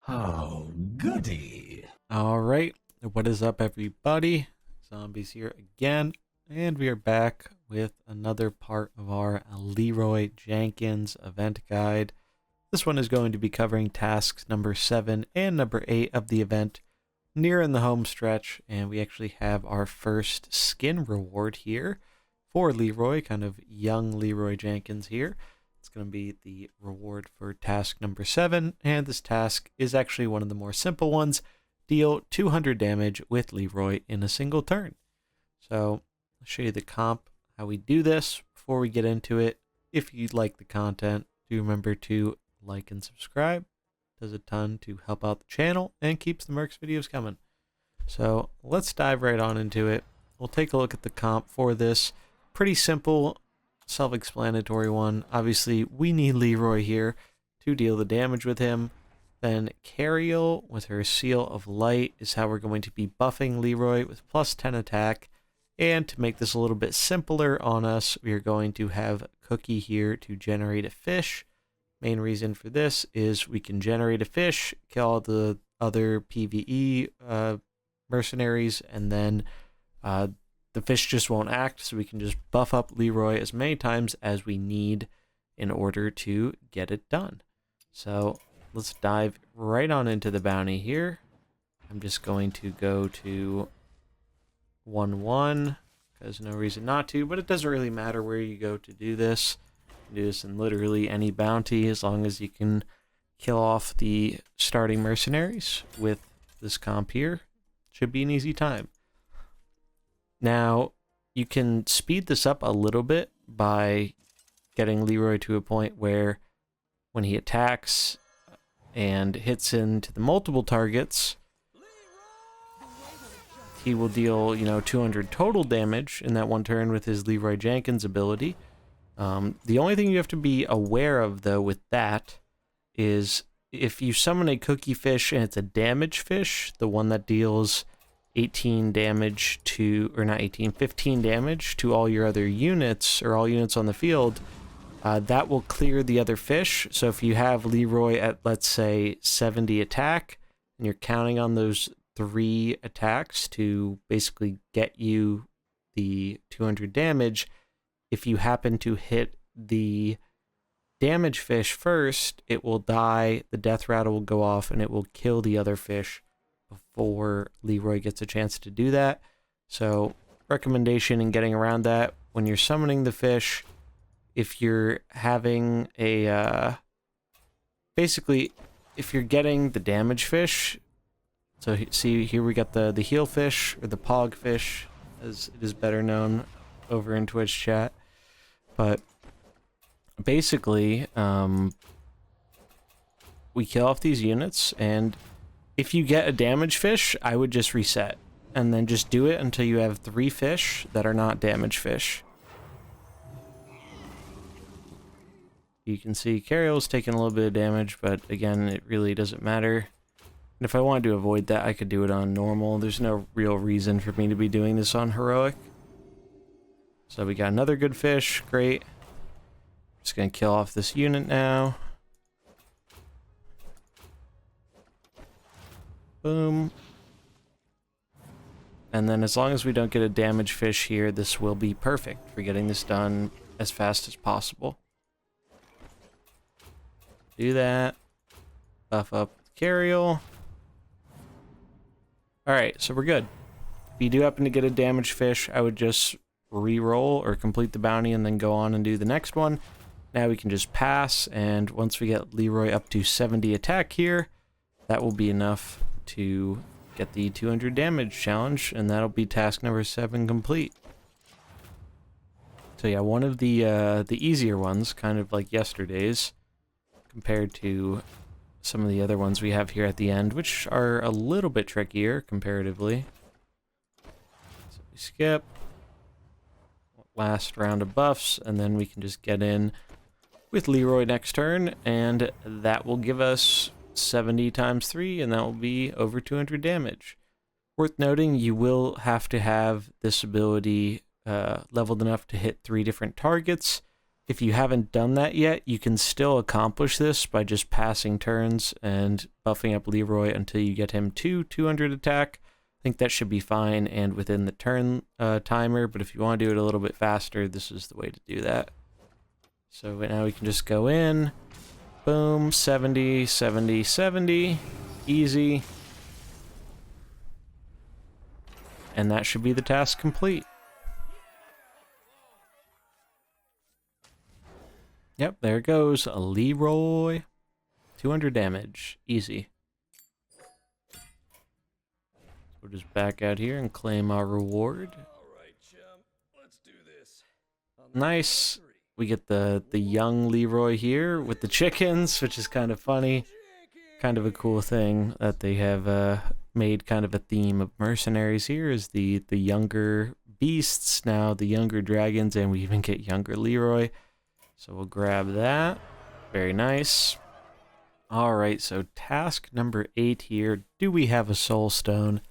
Oh, goody. All right, what is up, everybody? Zombies here again, and we are back with another part of our Leeroy Jenkins event guide. This one is going to be covering tasks number 7 and number 8 of the event, near in the home stretch, and we actually have our first skin reward here for Leeroy, kind of young Leeroy Jenkins here. It's going to be the reward for task number 7, and this task is actually one of the more simple ones. Deal 200 damage with Leeroy in a single turn. So I'll show you the comp, how we do this. Before we get into it, if you like the content, do remember to like and subscribe. It does a ton to help out the channel and keeps the Mercs videos coming. So let's dive right on into it. We'll take a look at the comp for this. Pretty simple, self-explanatory one. Obviously, we need Leeroy here to deal the damage with him. Then Cariel with her Seal of Light is how we're going to be buffing Leeroy with plus 10 attack. And to make this a little bit simpler on us, we are going to have Cookie here to generate a fish. Main reason for this is we can generate a fish, kill all the other PvE mercenaries, and then the fish just won't act, so we can just buff up Leeroy as many times as we need in order to get it done. So let's dive right on into the bounty here. I'm just going to go to 1-1, because no reason not to, but it doesn't really matter where you go to do this. You can do this in literally any bounty, as long as you can kill off the starting mercenaries with this comp here. Should be an easy time. Now, you can speed this up a little bit by getting Leeroy to a point where when he attacks and hits into the multiple targets, he will deal, 200 total damage in that one turn with his Leeroy Jenkins ability. The only thing you have to be aware of, though, with that is if you summon a cookie fish and it's a damage fish, the one that deals 18 damage to, or not 18, 15 damage to all your other units, or all units on the field, that will clear the other fish. So if you have Leeroy at, let's say, 70 attack, and you're counting on those 3 attacks to basically get you the 200 damage, if you happen to hit the damage fish first, it will die, the death rattle will go off, and it will kill the other fish before Leeroy gets a chance to do that. So recommendation in getting around that, when you're summoning the fish, if you're having a basically if you're getting the damage fish, so see here we got the heal fish, or the pog fish as it is better known over in Twitch chat, but basically we kill off these units, and if you get a damage fish, I would just reset and then just do it until you have 3 fish that are not damage fish. You can see Cariel's taking a little bit of damage, but again, it really doesn't matter. And if I wanted to avoid that, I could do it on normal. There's no real reason for me to be doing this on heroic. So we got another good fish, great. Just gonna kill off this unit now. Boom. And then as long as we don't get a damage fish here, this will be perfect for getting this done as fast as possible. Do that. Buff up Cariel. Alright, so we're good. If you do happen to get a damage fish, I would just re-roll or complete the bounty and then go on and do the next one. Now we can just pass, and once we get Leeroy up to 70 attack here, that will be enough to get the 200 damage challenge, and that'll be task number 7 complete. So yeah, one of the easier ones, kind of like yesterday's, compared to some of the other ones we have here at the end, which are a little bit trickier comparatively. So we skip last round of buffs, and then we can just get in with Leeroy next turn, and that will give us 70 times 3, and that will be over 200 damage. Worth noting, you will have to have this ability leveled enough to hit 3 different targets. if you haven't done that yet, you can still accomplish this by just passing turns and buffing up Leeroy until you get him to 200 attack. I think that should be fine and within the turn timer, but if you want to do it a little bit faster, this is the way to do that. So now we can just go in, boom, 70, 70, 70, easy. And that should be the task complete. Yep, there it goes. A Leeroy. 200 damage. Easy. We'll just back out here and claim our reward. Alright, chum. Let's do this. Nice. We get the young Leeroy here with the chickens, which is kind of funny. Kind of a cool thing that they have made kind of a theme of mercenaries here is the younger beasts, now the younger dragons, and we even get younger Leeroy. So we'll grab that. Very nice. Alright, so task number 8 here. Do we have a soul stone?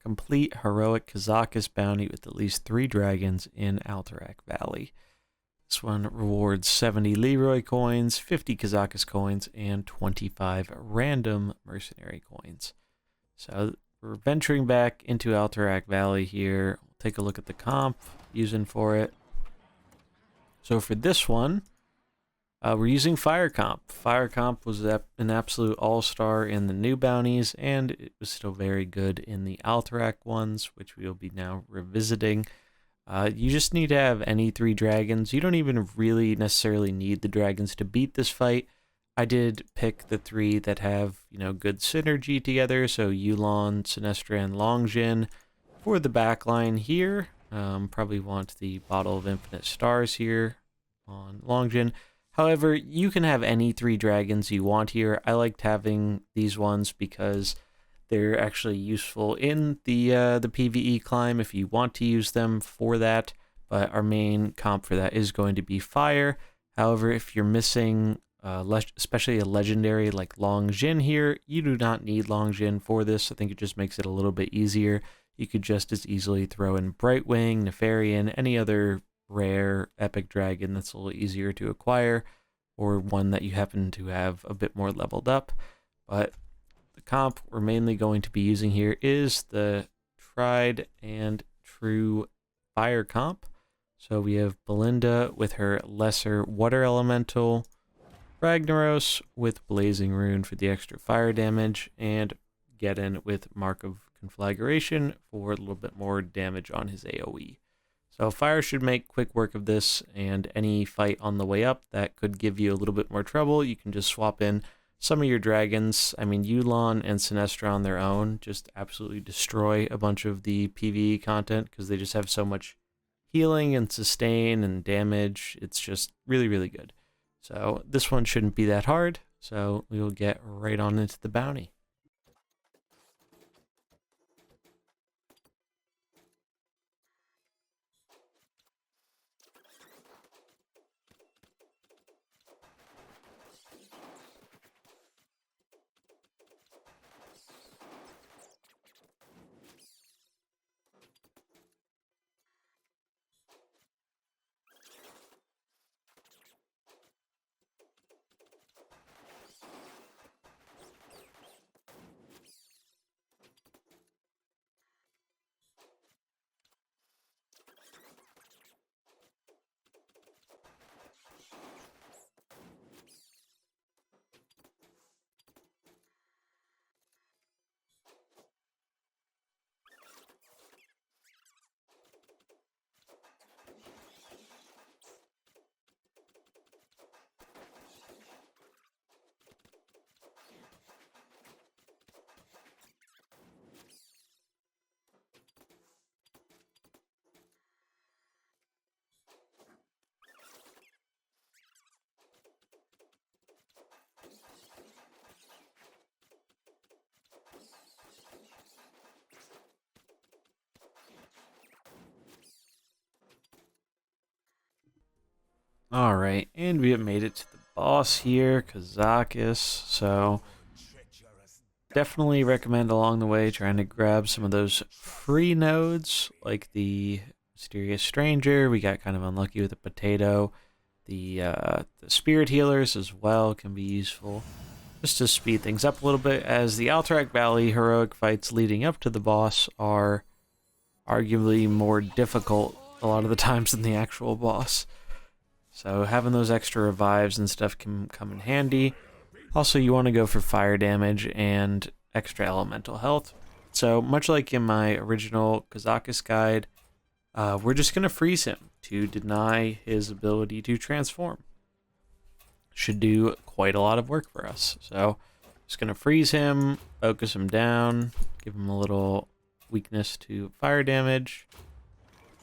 Complete Heroic Kazakus bounty with at least 3 dragons in Alterac Valley. This one rewards 70 Leeroy coins, 50 Kazakus coins, and 25 random mercenary coins. So we're venturing back into Alterac Valley here. We'll take a look at the comp using for it. So for this one, we're using Fire Comp. Fire Comp was an absolute all-star in the new bounties, and it was still very good in the Alterac ones, which we will be now revisiting. You just need to have any 3 dragons. You don't even really necessarily need the dragons to beat this fight. I did pick the 3 that have, good synergy together, so Yulon, Sinestra, and Longjin. For the backline here, probably want the Bottle of Infinite Stars here on Longjin. However, you can have any 3 dragons you want here. I liked having these ones because they're actually useful in the PvE climb if you want to use them for that. But our main comp for that is going to be fire. However, if you're missing, especially a legendary like Longjin here, you do not need Longjin for this. I think it just makes it a little bit easier. You could just as easily throw in Brightwing, Nefarian, any other rare epic dragon that's a little easier to acquire, or one that you happen to have a bit more leveled up. But the comp we're mainly going to be using here is the tried and true fire comp. So we have Belinda with her lesser water elemental, Ragnaros with blazing rune for the extra fire damage, and Geddon with Mark of Conflagration for a little bit more damage on his AoE. So fire should make quick work of this, and any fight on the way up that could give you a little bit more trouble, you can just swap in some of your dragons. I mean, Yulon and Sinestra on their own just absolutely destroy a bunch of the PvE content because they just have so much healing and sustain and damage. It's just really, really good. So this one shouldn't be that hard, so we will get right on into the bounty. Alright, and we have made it to the boss here, Kazakus, so definitely recommend along the way trying to grab some of those free nodes, like the Mysterious Stranger. We got kind of unlucky with the potato. The spirit healers as well can be useful, just to speed things up a little bit, as the Alterac Valley heroic fights leading up to the boss are arguably more difficult a lot of the times than the actual boss. So having those extra revives and stuff can come in handy. Also, you want to go for fire damage and extra elemental health. So much like in my original Kazakus guide, we're just going to freeze him to deny his ability to transform. Should do quite a lot of work for us. So just going to freeze him, focus him down, give him a little weakness to fire damage,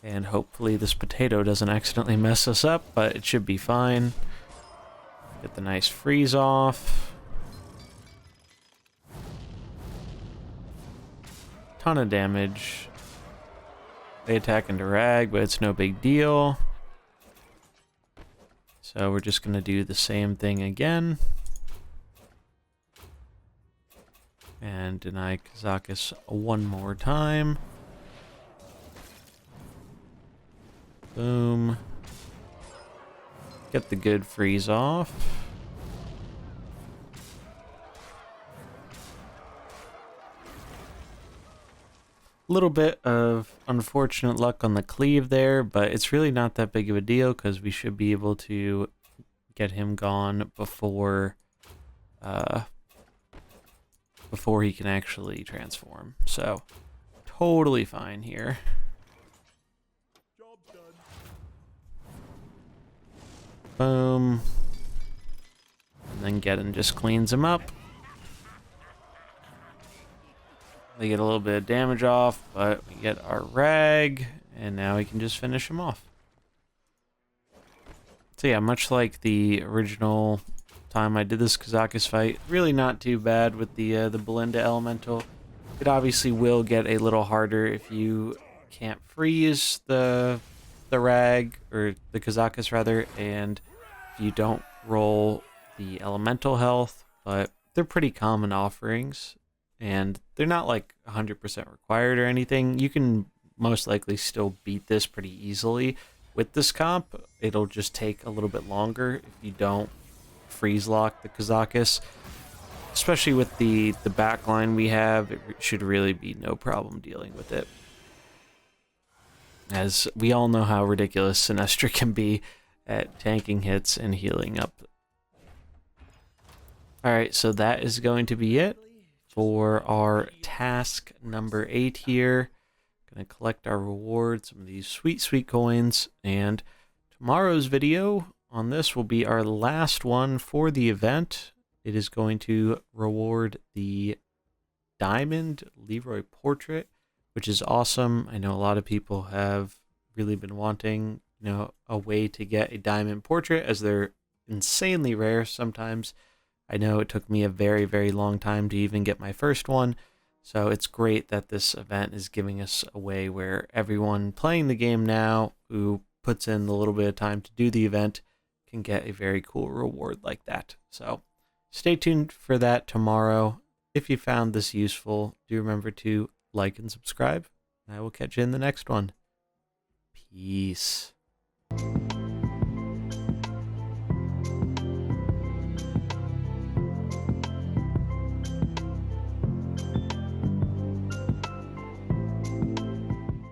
and hopefully this potato doesn't accidentally mess us up, but it should be fine. Get the nice freeze off. Ton of damage. They attack into rag, but it's no big deal. So we're just going to do the same thing again. And deny Kazakus one more time. Boom. Get the good freeze off. A little bit of unfortunate luck on the cleave there, but it's really not that big of a deal because we should be able to get him gone before he can actually transform. So totally fine here. Boom. And then Geddon just cleans him up. They get a little bit of damage off, but we get our rag, and now we can just finish him off. So yeah, much like the original time I did this Kazakus fight, really not too bad with the Belinda Elemental. It obviously will get a little harder if you can't freeze the rag, or the Kazakus rather, and you don't roll the elemental health, but they're pretty common offerings, and they're not like 100% required or anything. You can most likely still beat this pretty easily with this comp. It'll just take a little bit longer if you don't freeze lock the Kazakus. Especially with the backline we have, it should really be no problem dealing with it. As we all know how ridiculous Sinestra can be at tanking hits and healing up. Alright, so that is going to be it for our task number 8 here. Gonna collect our rewards, some of these sweet, sweet coins, and tomorrow's video on this will be our last one for the event. It is going to reward the Diamond Leeroy portrait, which is awesome. I know a lot of people have really been wanting, a way to get a diamond portrait, as they're insanely rare sometimes. I know it took me a very, very long time to even get my first one, so it's great that this event is giving us a way where everyone playing the game now who puts in a little bit of time to do the event can get a very cool reward like that. So stay tuned for that tomorrow. If you found this useful, do remember to like and subscribe. I will catch you in the next one. Peace.